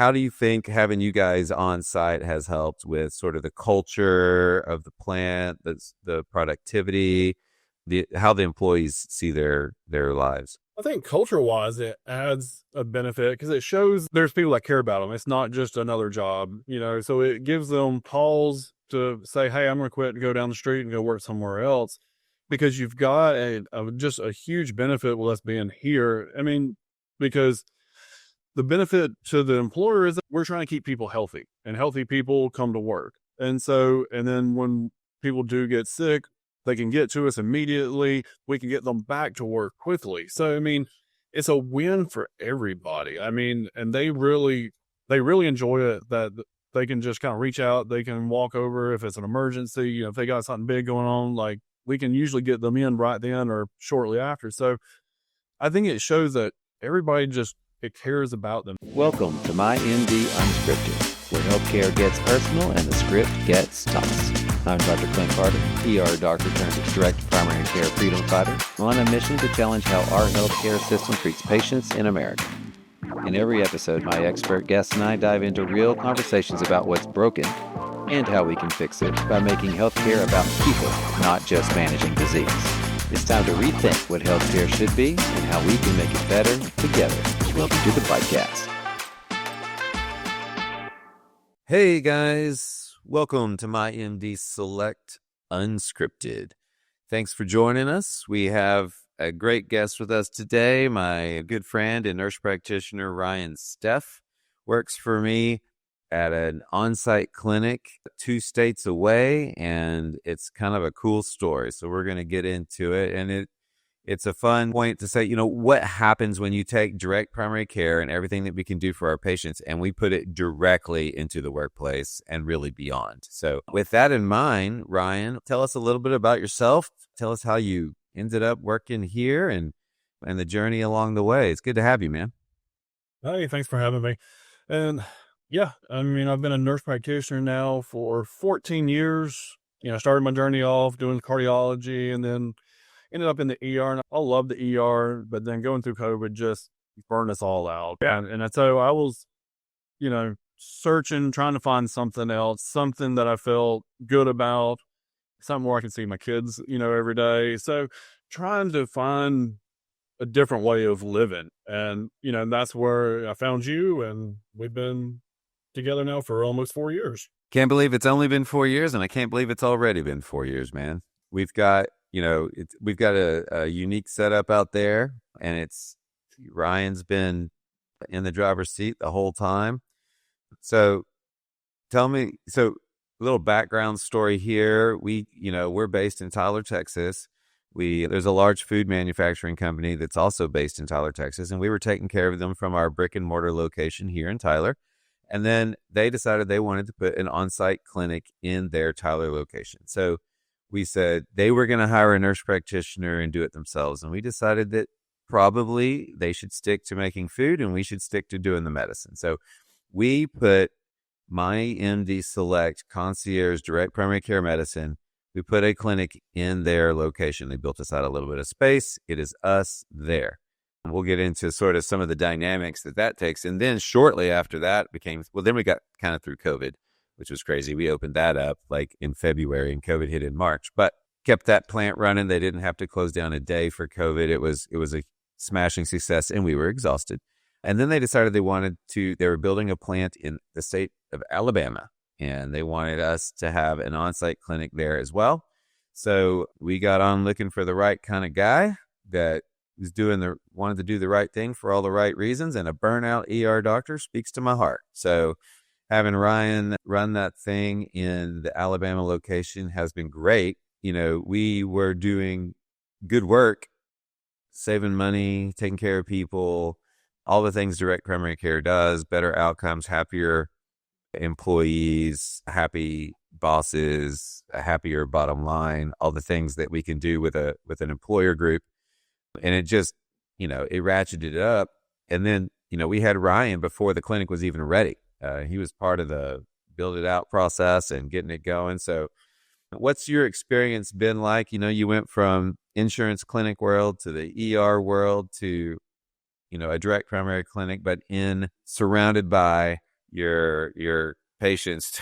how do you think having you guys on site has helped with sort of the culture of the plant, the productivity, how the employees see their lives? I think culture-wise, it adds a benefit because it shows there's people that care about them. It's not just another job, so it gives them pause to say, "Hey, I'm gonna quit and go down the street and go work somewhere else," because you've got just a huge benefit with us being here. I mean, because the benefit to the employer is that we're trying to keep people healthy, and healthy people come to work. And then when people do get sick, they can get to us immediately. We can get them back to work quickly. So, I mean, it's a win for everybody. I mean, and they really enjoy it that they can just kind of reach out. They can walk over if it's an emergency, if they got something big going on, like we can usually get them in right then or shortly after. So I think it shows that everybody it cares about them. Welcome to My MD Unscripted, where healthcare gets personal and the script gets tossed. I'm Dr. Clint Carter, ER doctor turned direct primary care freedom fighter, on a mission to challenge how our healthcare system treats patients in America. In every episode, my expert guests and I dive into real conversations about what's broken and how we can fix it by making healthcare about people, not just managing disease. It's time to rethink what healthcare should be and how we can make it better together. Welcome to the podcast. Hey guys, welcome to My MD Select Unscripted. Thanks for joining us. We have a great guest with us today. My good friend and nurse practitioner Ryan Steff works for me at an on-site clinic 2 states away, and it's kind of a cool story. So we're going to get into it, and it's a fun point to say, what happens when you take direct primary care and everything that we can do for our patients, and we put it directly into the workplace and really beyond. So with that in mind, Ryan, tell us a little bit about yourself. Tell us how you ended up working here and the journey along the way. It's good to have you, man. Hey, thanks for having me. And yeah, I mean, I've been a nurse practitioner now for 14 years. Started my journey off doing cardiology and then ended up in the ER. And I love the ER, but then going through COVID just burned us all out. Yeah. And so I was, searching, trying to find something else, something that I felt good about, something where I could see my kids, every day. So trying to find a different way of living. And, that's where I found you, and we've been together now for almost 4 years. Can't believe it's only been 4 years, and I can't believe it's already been 4 years, man. We've got, we've got a unique setup out there, and Ryan's been in the driver's seat the whole time. So tell me, a little background story here. We're based in Tyler, Texas. There's a large food manufacturing company that's also based in Tyler, Texas, and we were taking care of them from our brick and mortar location here in Tyler. And then they decided they wanted to put an on-site clinic in their Tyler location. So we said they were going to hire a nurse practitioner and do it themselves. And we decided that probably they should stick to making food and we should stick to doing the medicine. So we put My MD Select Concierge Direct Primary Care Medicine. We put a clinic in their location. They built us out a little bit of space. It is us there. And we'll get into sort of some of the dynamics that takes. And then shortly after that then we got kind of through COVID, which was crazy. We opened that up like in February and COVID hit in March, but kept that plant running. They didn't have to close down a day for COVID. It was a smashing success, and we were exhausted. And then they decided they were building a plant in the state of Alabama, and they wanted us to have an on-site clinic there as well. So we got on looking for the right kind of guy that was wanted to do the right thing for all the right reasons, and a burnout ER doctor speaks to my heart. So having Ryan run that thing in the Alabama location has been great. We were doing good work, saving money, taking care of people, all the things direct primary care does, better outcomes, happier employees, happy bosses, a happier bottom line, all the things that we can do with an employer group. And it just, it ratcheted it up. And then, we had Ryan before the clinic was even ready. He was part of the build it out process and getting it going. So what's your experience been like? You went from insurance clinic world to the ER world to, a direct primary clinic, but surrounded by your patients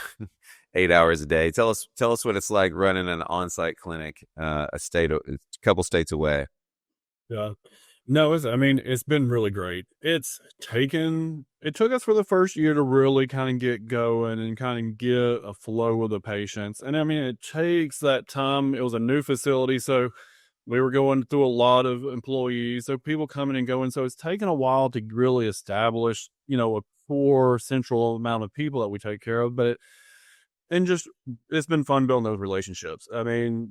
8 hours a day. Tell us what it's like running an on-site clinic, a couple states away. Yeah. No, it's been really great. It took us for the first year to really kind of get going and kind of get a flow with the patients. And it takes that time. It was a new facility, so we were going through a lot of employees, so people coming and going. So it's taken a while to really establish, a core central amount of people that we take care of. It's been fun building those relationships. We're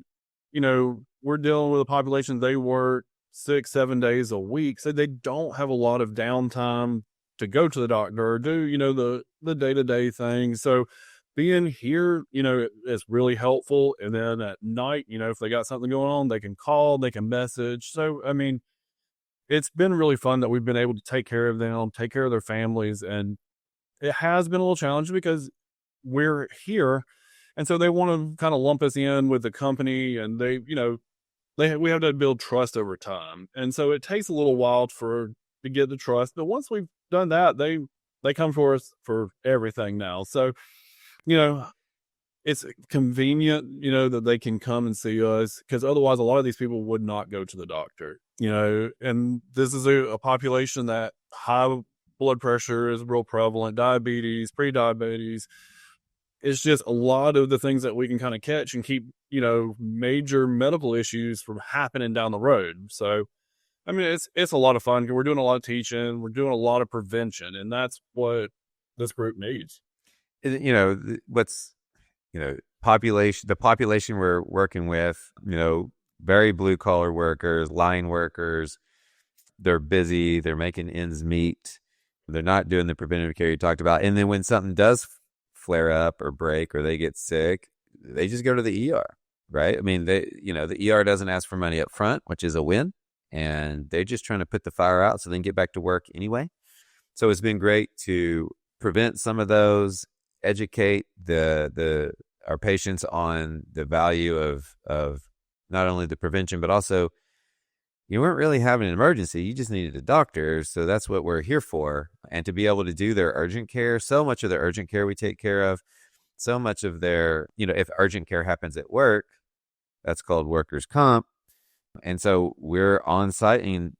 dealing with a population, they work 6-7 days a week, so they don't have a lot of downtime to go to the doctor or do, the day-to-day things. So being here, is really helpful. And then at night, if they got something going on, they can call, they can message. So, it's been really fun that we've been able to take care of them, take care of their families. And it has been a little challenging because we're here. And so they want to kind of lump us in with the company, and we have to build trust over time. And so it takes a little while to get the trust. But once we've done that, they come for us for everything now. So, it's convenient, that they can come and see us, because otherwise a lot of these people would not go to the doctor, and this is a population that high blood pressure is real prevalent, diabetes, pre-diabetes. It's just a lot of the things that we can kind of catch and keep, major medical issues from happening down the road. So, it's a lot of fun. We're doing a lot of teaching. We're doing a lot of prevention, and that's what this group needs. The population we're working with, very blue collar workers, line workers. They're busy. They're making ends meet. They're not doing the preventative care you talked about. And then when something does flare up or break or they get sick, they just go to the ER, right? The ER doesn't ask for money up front, which is a win. And they're just trying to put the fire out so they can get back to work anyway. So it's been great to prevent some of those, educate our patients on the value of not only the prevention, but also you weren't really having an emergency. You just needed a doctor. So that's what we're here for. And to be able to do their urgent care, so much of their urgent care we take care of, so much of their, if urgent care happens at work, that's called workers' comp. And so we're on site and,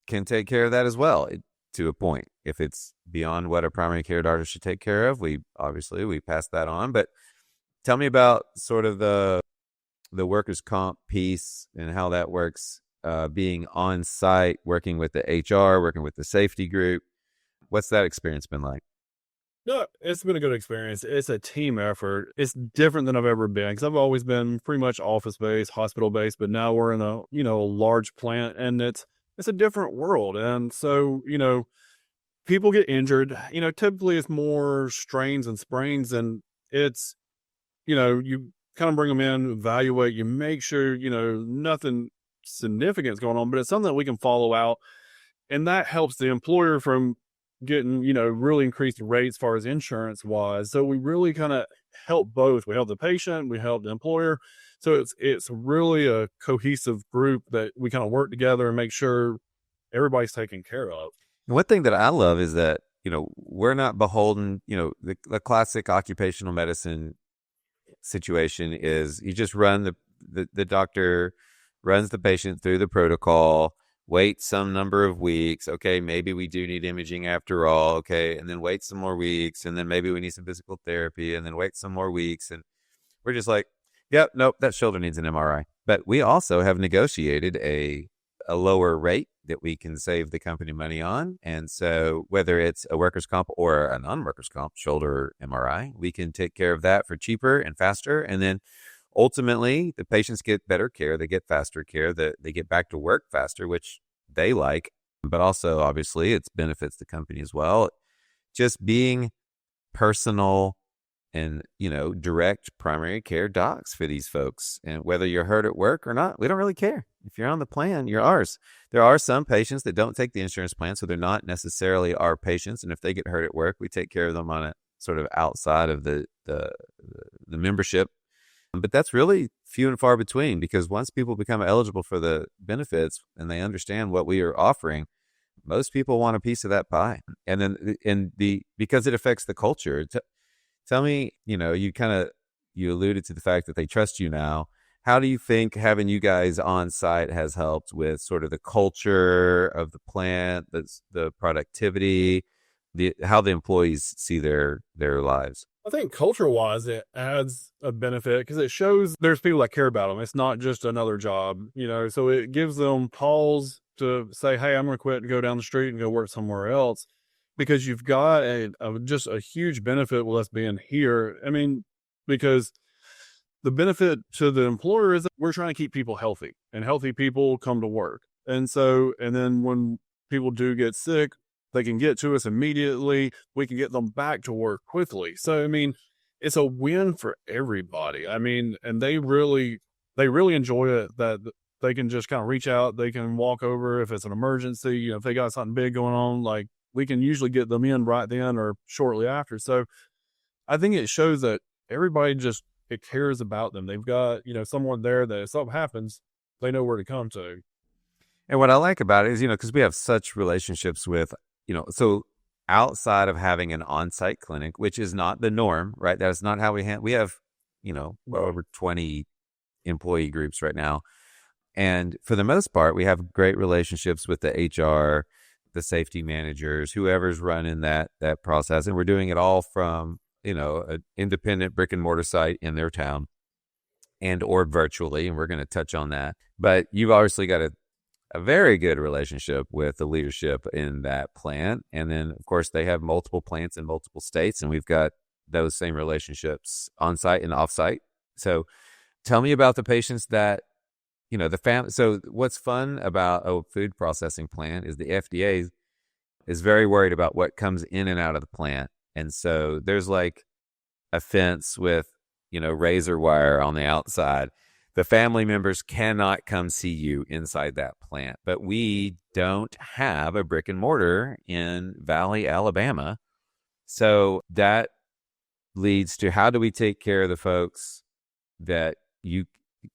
can take care of that as well to a point. If it's beyond what a primary care doctor should take care of, we pass that on. But tell me about sort of the workers' comp piece and how that works, being on site, working with the HR, working with the safety group. What's that experience been like? No, it's been a good experience. It's a team effort. It's different than I've ever been, because I've always been pretty much office-based, hospital-based, but now we're in a large plant, and it's a different world. And so, people get injured. Typically it's more strains and sprains, and it's, you kind of bring them in, evaluate, you make sure, nothing significant is going on, but it's something that we can follow out. And that helps the employer from getting, really increased rates as far as insurance wise. So we really kind of help both. We help the patient, we help the employer. So it's really a cohesive group that we kind of work together and make sure everybody's taken care of. One thing that I love is that, we're not beholden, the classic occupational medicine situation is you just run the doctor runs the patient through the protocol, wait some number of weeks. Okay, maybe we do need imaging after all. Okay, and then wait some more weeks, and then maybe we need some physical therapy, and then wait some more weeks. And we're just like, yep, nope, that shoulder needs an MRI. But we also have negotiated a lower rate that we can save the company money on. And so whether it's a workers' comp or a non-workers' comp shoulder MRI, we can take care of that for cheaper and faster. And then ultimately, the patients get better care, they get faster care, they get back to work faster, which they like. But also, obviously, it benefits the company as well. Just being personal and, direct primary care docs for these folks. And whether you're hurt at work or not, we don't really care. If you're on the plan, you're ours. There are some patients that don't take the insurance plan, so they're not necessarily our patients. And if they get hurt at work, we take care of them on a sort of outside of the membership. But that's really few and far between, because once people become eligible for the benefits and they understand what we are offering, most people want a piece of that pie. And then because it affects the culture. Tell me, you alluded to the fact that they trust you now. How do you think having you guys on site has helped with sort of the culture of the plant, the productivity, how the employees see their lives? I think culture-wise, it adds a benefit because it shows there's people that care about them. It's not just another job, so it gives them pause to say, hey, I'm going to quit and go down the street and go work somewhere else, because you've got just a huge benefit with us being here. I mean, because the benefit to the employer is that we're trying to keep people healthy, and healthy people come to work. And then when people do get sick, they can get to us immediately. We can get them back to work quickly. So, I mean, it's a win for everybody. I mean, and they really enjoy it, that they can just kind of reach out. They can walk over if it's an emergency, if they got something big going on, like we can usually get them in right then or shortly after. So I think it shows that everybody it cares about them. They've got, someone there that if something happens, they know where to come to. And what I like about it is, because we have such relationships with, so outside of having an on-site clinic, which is not the norm, right? That's not how we have, over 20 employee groups right now. And for the most part, we have great relationships with the HR, the safety managers, whoever's running that process. And we're doing it all from, an independent brick and mortar site in their town or virtually. And we're going to touch on that. But you've obviously got a very good relationship with the leadership in that plant. And then, of course, they have multiple plants in multiple states, and we've got those same relationships on site and off site. So tell me about the patients that, the family. So what's fun about a food processing plant is the FDA is very worried about what comes in and out of the plant. And so there's like a fence with, razor wire on the outside. The family members cannot come see you inside that plant, but we don't have a brick and mortar in Valley, Alabama. So that leads to, how do we take care of the folks that you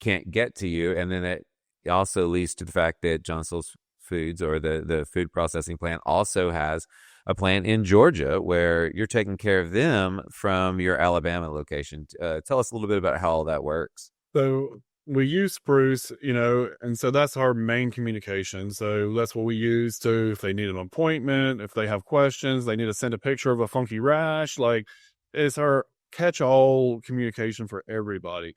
can't get to you? And then it also leads to the fact that Johnson's Foods, or the food processing plant, also has a plant in Georgia where you're taking care of them from your Alabama location. Tell us a little bit about how all that works. So we use Spruce, and so that's our main communication. So that's what we use if they need an appointment, if they have questions, they need to send a picture of a funky rash, like it's our catch-all communication for everybody.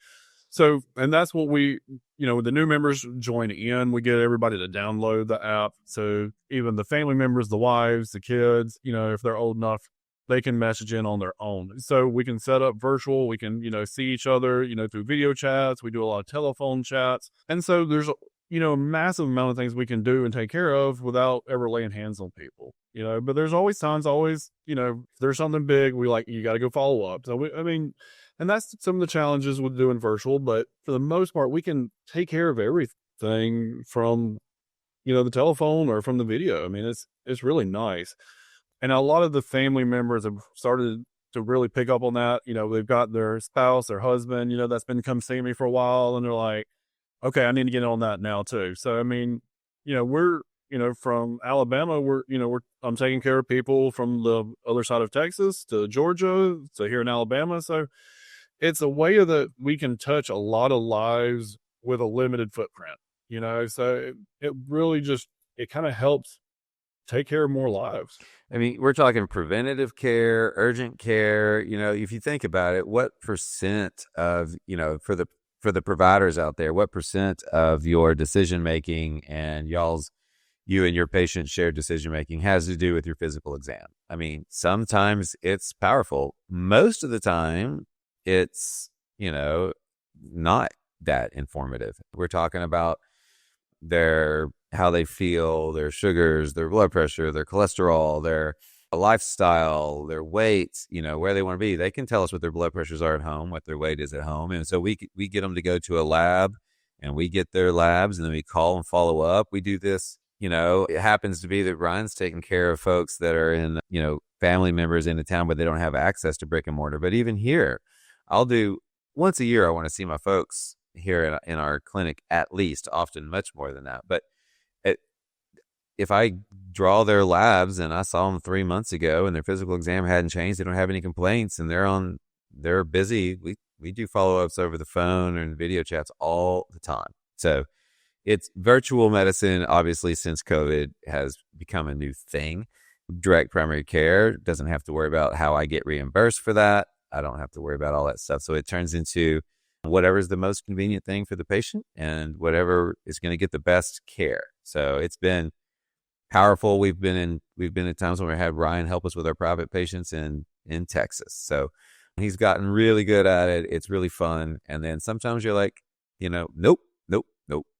So, and that's what the new members join in, we get everybody to download the app. So even the family members, the wives, the kids, if they're old enough, they can message in on their own. So we can set up virtual, we can, see each other, through video chats. We do a lot of telephone chats. And so there's, a massive amount of things we can do and take care of without ever laying hands on people, but there's always times, if there's something big, you got to go follow up. So and that's some of the challenges with doing virtual, but for the most part, we can take care of everything from, the telephone or from the video. I mean, it's really nice. And a lot of the family members have started to really pick up on that. They've got their spouse, their husband, that's been come see me for a while. And they're like, okay, I need to get on that now too. So, I mean, we're, from Alabama, I'm taking care of people from the other side of Texas to Georgia to here in Alabama. So it's a way that we can touch a lot of lives with a limited footprint, so it really it kind of helps take care of more lives. I mean, we're talking preventative care, urgent care. If you think about it, what percent of, for the providers out there, what percent of your decision making and you and your patient shared decision making has to do with your physical exam? I mean, sometimes it's powerful. Most of the time, it's, not that informative. We're talking about how they feel, their sugars, their blood pressure, their cholesterol, their lifestyle, their weight, where they want to be. They can tell us what their blood pressures are at home, what their weight is at home. And so we get them to go to a lab, and we get their labs, and then we call and follow up. We do this, it happens to be that Ryan's taking care of folks that are in, family members in the town, but they don't have access to brick and mortar. But even here, I'll do once a year. I want to see my folks here in our clinic, at least, often much more than that. But if I draw their labs and I saw them 3 months ago and their physical exam hadn't changed, they don't have any complaints, and they're busy. We do follow-ups over the phone and video chats all the time. So it's virtual medicine, obviously, since COVID has become a new thing. Direct primary care doesn't have to worry about how I get reimbursed for that. I don't have to worry about all that stuff. So it turns into whatever is the most convenient thing for the patient and whatever is going to get the best care. So it's been powerful. We've been at times when we had Ryan help us with our private patients in Texas. So he's gotten really good at it. It's really fun. And then sometimes you're like, nope.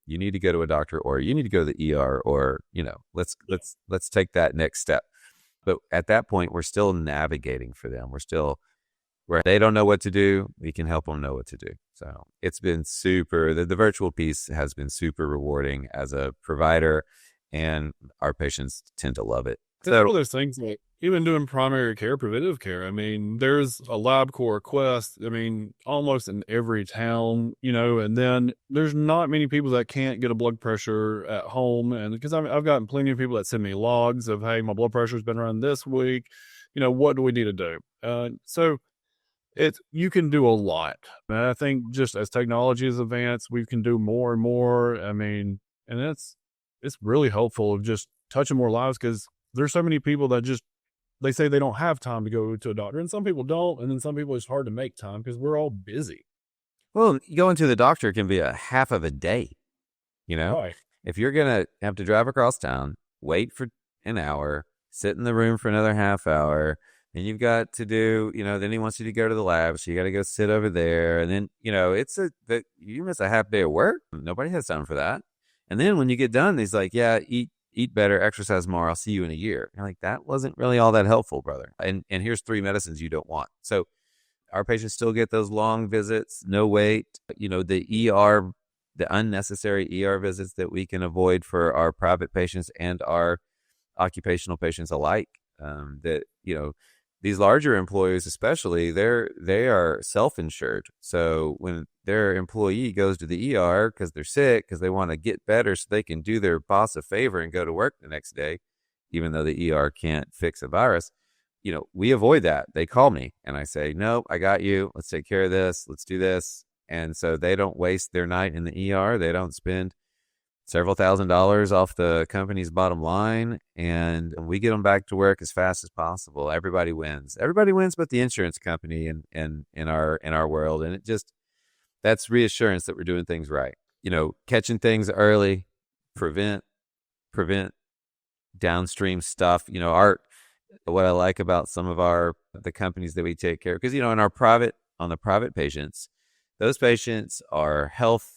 You need to go to a doctor, or you need to go to the ER, or, let's take that next step. But at that point, we're still navigating for them. We're still where they don't know what to do. We can help them know what to do. So it's been super, the virtual piece has been super rewarding as a provider, and our patients tend to love it. It's one of those things, like even doing primary care, preventive care. I mean, there's a LabCorp Quest, almost in every town, and then there's not many people that can't get a blood pressure at home. And because I've gotten plenty of people that send me logs of, hey, my blood pressure's been running this week. What do we need to do? So you can do a lot. And I think just as technology has advanced, we can do more and more. And it's really helpful of just touching more lives, because there's so many people that they say they don't have time to go to a doctor, and some people don't. And then some people, it's hard to make time because we're all busy. Well, going to the doctor can be a half of a day, Right. If you're going to have to drive across town, wait for an hour, sit in the room for another half hour, and you've got to do, then he wants you to go to the lab. So you got to go sit over there. And then, you miss a half day of work. Nobody has time for that. And then when you get done, he's like, yeah, eat better, exercise more. I'll see you in a year. You're like, that wasn't really all that helpful, brother. And here's 3 medicines you don't want. So our patients still get those long visits, no wait. The ER, the unnecessary ER visits that we can avoid for our private patients and our occupational patients alike. These larger employers, especially, they are self-insured. So when their employee goes to the ER because they're sick, because they want to get better so they can do their boss a favor and go to work the next day, even though the ER can't fix a virus, we avoid that. They call me and I say, no, I got you. Let's take care of this. Let's do this. And so they don't waste their night in the ER. They don't spend several $1,000s off the company's bottom line, and we get them back to work as fast as possible. Everybody wins. Everybody wins, but the insurance company in our world, and that's reassurance that we're doing things right. Catching things early, prevent downstream stuff. What I like about some of the companies that we take care of, because on the private patients, those patients are health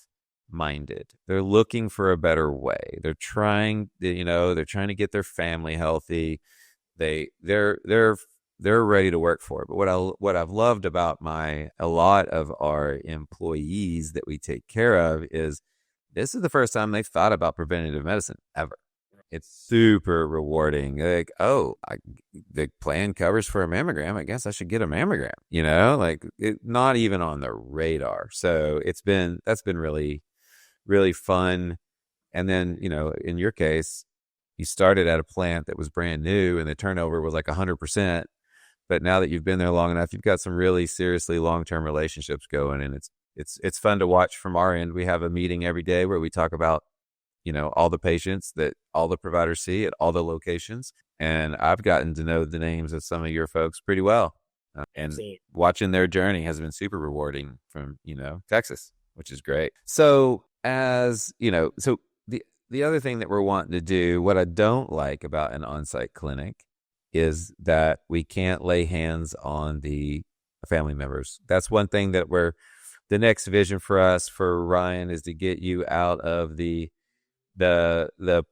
minded. They're looking for a better way. They're trying to get their family healthy. They're ready to work for it. But what I've loved about a lot of our employees that we take care of is this is the first time they've thought about preventative medicine ever. It's super rewarding. Like, the plan covers for a mammogram. I guess I should get a mammogram. Not even on the radar. So that's been really, really fun. And then, in your case, you started at a plant that was brand new and the turnover was like 100%. But now that you've been there long enough, you've got some really seriously long-term relationships going. And it's fun to watch from our end. We have a meeting every day where we talk about, all the patients that all the providers see at all the locations. And I've gotten to know the names of some of your folks pretty well. And watching their journey has been super rewarding from, Texas, which is great. So so the other thing that we're wanting to do, what I don't like about an on-site clinic is that we can't lay hands on the family members. That's one thing that the next vision for us, for Ryan, is to get you out of the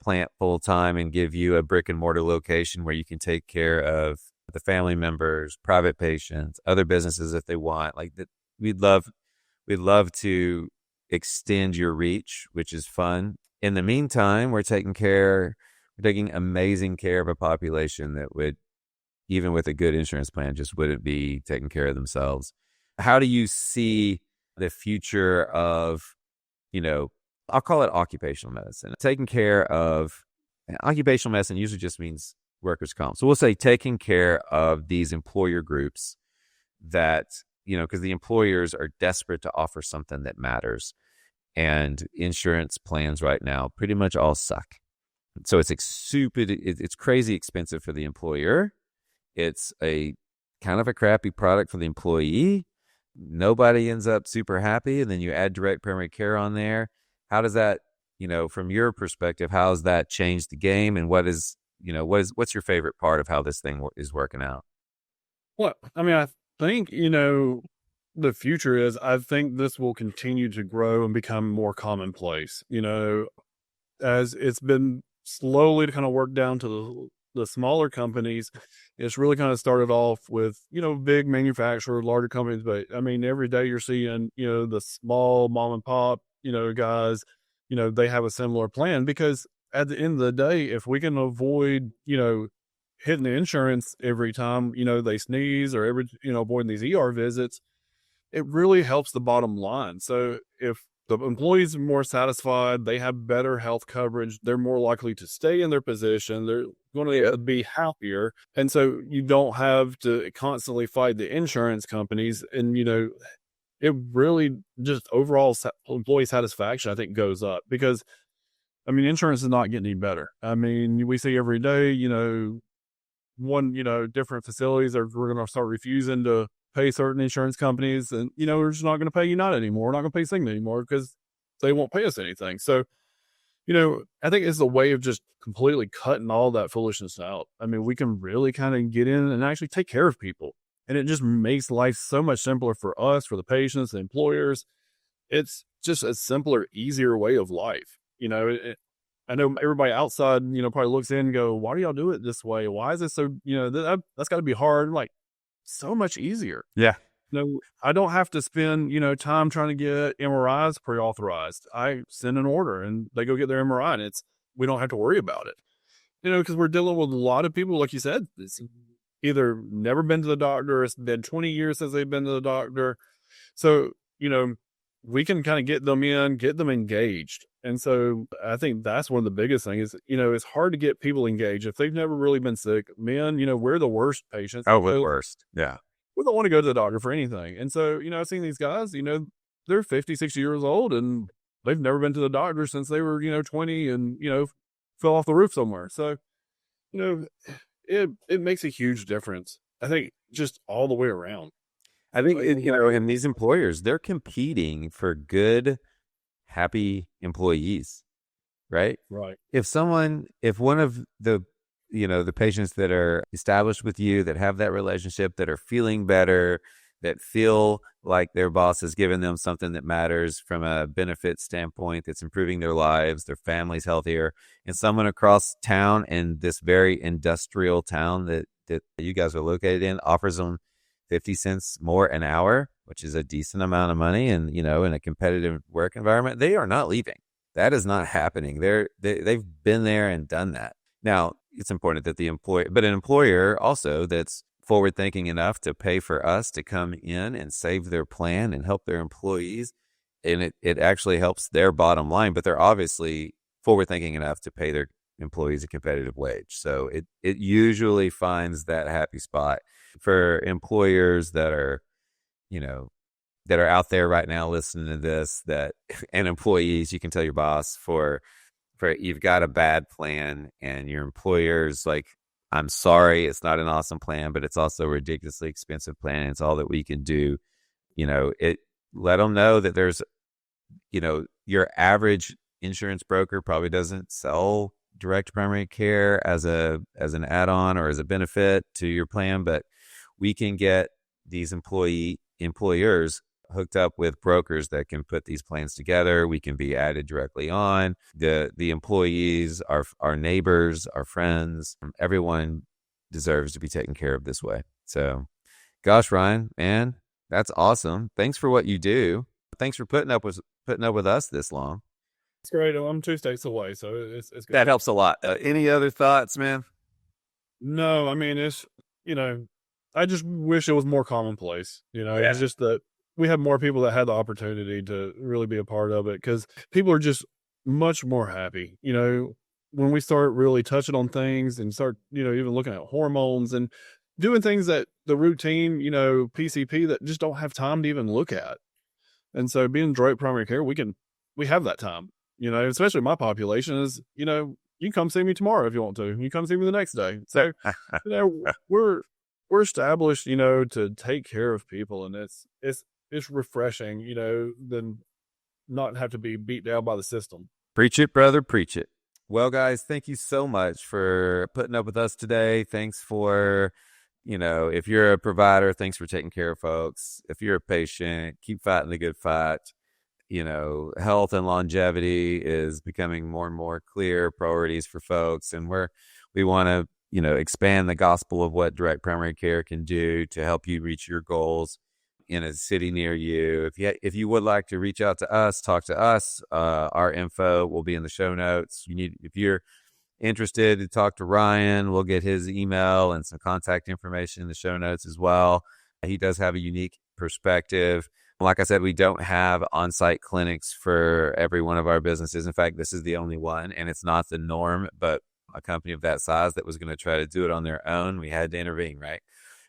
plant full time and give you a brick and mortar location where you can take care of the family members, private patients, other businesses if they want. Like that, we'd love to extend your reach, which is fun. In the meantime, we're taking amazing care of a population that would, even with a good insurance plan, just wouldn't be taking care of themselves. How do you see the future of, I'll call it occupational medicine, taking care of occupational medicine usually just means workers' comp. So we'll say taking care of these employer groups that, because the employers are desperate to offer something that matters. And insurance plans right now pretty much all suck. So it's crazy expensive for the employer. It's a kind of a crappy product for the employee. Nobody ends up super happy. And then you add direct primary care on there. How does that, from your perspective, how has that changed the game? And what's your favorite part of how this thing is working out? Well, I mean, I think, the future is, I think this will continue to grow and become more commonplace, as it's been slowly to kind of work down to the smaller companies. It's really kind of started off with, big manufacturers, larger companies. But I mean, every day you're seeing, the small mom and pop, guys, they have a similar plan, because at the end of the day, if we can avoid, hitting the insurance every time, they sneeze, or avoiding these ER visits, it really helps the bottom line. So if the employees are more satisfied, they have better health coverage, they're more likely to stay in their position, they're going to be happier. And so you don't have to constantly fight the insurance companies. And, it really just overall employee satisfaction, I think, goes up, because, I mean, insurance is not getting any better. I mean, we see every day, different facilities we're going to start refusing to pay certain insurance companies, and we're just not going to pay United anymore. We're not going to pay Cigna anymore because they won't pay us anything. So, I think it's a way of just completely cutting all that foolishness out. I mean, we can really kind of get in and actually take care of people, and it just makes life so much simpler for us, for the patients, the employers. It's just a simpler, easier way of life. I know everybody outside, probably looks in and go, "Why do y'all do it this way? Why is it so, that's got to be hard." I'm like, so much easier. Yeah. I don't have to spend, time trying to get MRIs pre-authorized. I send an order and they go get their MRI, and we don't have to worry about it. Because we're dealing with a lot of people, like you said, it's either never been to the doctor, or it's been 20 years since they've been to the doctor. So, we can kind of get them engaged. And so I think that's one of the biggest things is, it's hard to get people engaged. If they've never really been sick, men, we're the worst patients. Oh, we're the worst. Yeah. We don't want to go to the doctor for anything. And so, I've seen these guys, they're 50, 60 years old, and they've never been to the doctor since they were, 20 and, fell off the roof somewhere. So, it makes a huge difference. I think just all the way around. I think, and these employers, they're competing for good, happy employees, right? Right. If one of the, the patients that are established with you, that have that relationship, that are feeling better, that feel like their boss has given them something that matters from a benefit standpoint, that's improving their lives, their family's healthier, and someone across town in this very industrial town that you guys are located in offers them 50 cents more an hour, which is a decent amount of money, and in a competitive work environment, they are not leaving. That is not happening. They've been there and done that. Now, it's important that an employer also that's forward thinking enough to pay for us to come in and save their plan and help their employees, and it actually helps their bottom line. But they're obviously forward thinking enough to pay their employees a competitive wage. So it usually finds that happy spot. For employers that are, that are out there right now listening to this, and employees, you can tell your boss for you've got a bad plan, and your employer's like, "I'm sorry, it's not an awesome plan, but it's also a ridiculously expensive plan. It's all that we can do." Let them know that there's, your average insurance broker probably doesn't sell direct primary care as an add-on or as a benefit to your plan, but we can get these employers hooked up with brokers that can put these plans together. We can be added directly on. The employees, our neighbors, our friends, everyone deserves to be taken care of this way. So, gosh, Ryan, man, that's awesome. Thanks for what you do. Thanks for putting up with us this long. It's great. I'm 2 states away, so it's good. That helps a lot. Any other thoughts, man? No, I mean, it's, I just wish it was more commonplace. It's just that we have more people that had the opportunity to really be a part of it, because people are just much more happy. when we start really touching on things and start, even looking at hormones and doing things that the routine, PCP that just don't have time to even look at. And so being direct primary care, we have that time, especially my population is, you can come see me tomorrow if you want to. You can come see me the next day. So, we're established, to take care of people, and it's refreshing, than not have to be beat down by the system. Preach it, brother, preach it. Well, guys, thank you so much for putting up with us today. Thanks for, if you're a provider, thanks for taking care of folks. If you're a patient, keep fighting the good fight. Health and longevity is becoming more and more clear priorities for folks. And we want to, expand the gospel of what direct primary care can do to help you reach your goals in a city near you. If you would like to reach out to us, talk to us, our info will be in the show notes. If you're interested to talk to Ryan, we'll get his email and some contact information in the show notes as well. He does have a unique perspective. Like I said, we don't have on-site clinics for every one of our businesses. In fact, this is the only one, and it's not the norm, but a company of that size that was going to try to do it on their own, we had to intervene, right?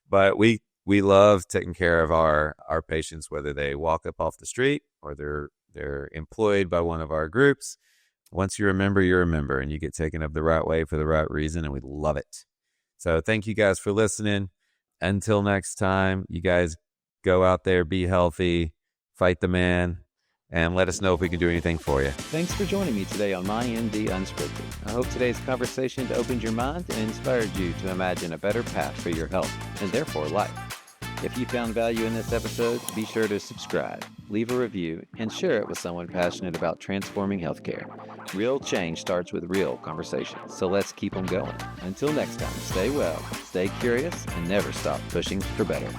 But we love taking care of our patients, whether they walk up off the street or they're employed by one of our groups. Once you're a member, and you get taken up the right way for the right reason, and we love it. So thank you guys for listening. Until next time, you guys go out there, be healthy, fight the man, and let us know if we can do anything for you. Thanks for joining me today on My MD Unscripted. I hope today's conversation opened your mind and inspired you to imagine a better path for your health and therefore life. If you found value in this episode, be sure to subscribe, leave a review, and share it with someone passionate about transforming healthcare. Real change starts with real conversations, so let's keep them going. Until next time, stay well, stay curious, and never stop pushing for better.